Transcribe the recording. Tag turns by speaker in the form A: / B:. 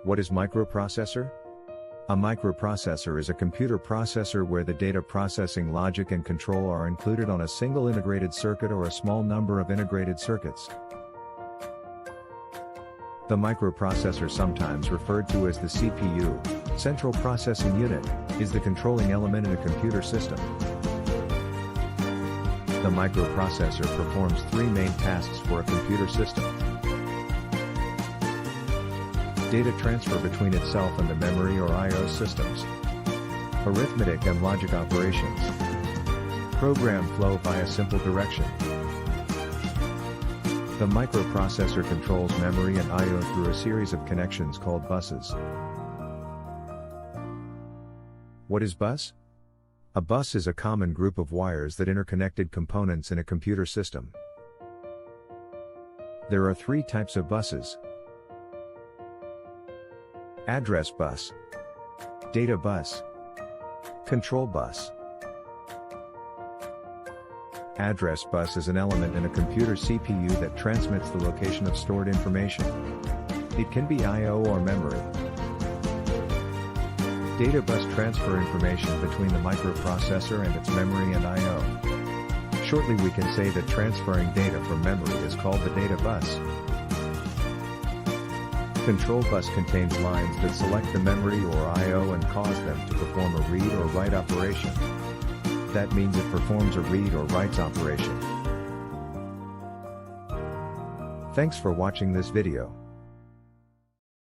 A: What is microprocessor? A microprocessor is a computer processor where the data processing logic and control are included on a single integrated circuit or a small number of integrated circuits. The microprocessor, sometimes referred to as the CPU, Central Processing Unit, is the controlling element in a computer system. The microprocessor performs three main tasks for a computer system: data transfer between itself and the memory or I/O systems, arithmetic and logic operations, program flow via simple direction. The microprocessor controls memory and I/O through a series of connections called buses. What is bus? A bus is a common group of wires that interconnected components in a computer system. There are three types of buses: address bus, data bus, control bus. Address bus is an element in a computer CPU that transmits the location of stored information. It can be I/O or memory. Data bus transfer information between the microprocessor and its memory and I/O. Shortly we can say that transferring data from memory is called the data bus. Control bus contains lines that select the memory or I/O and cause them to perform a read or write operation. That means it performs a read or writes operation. Thanks for watching this video.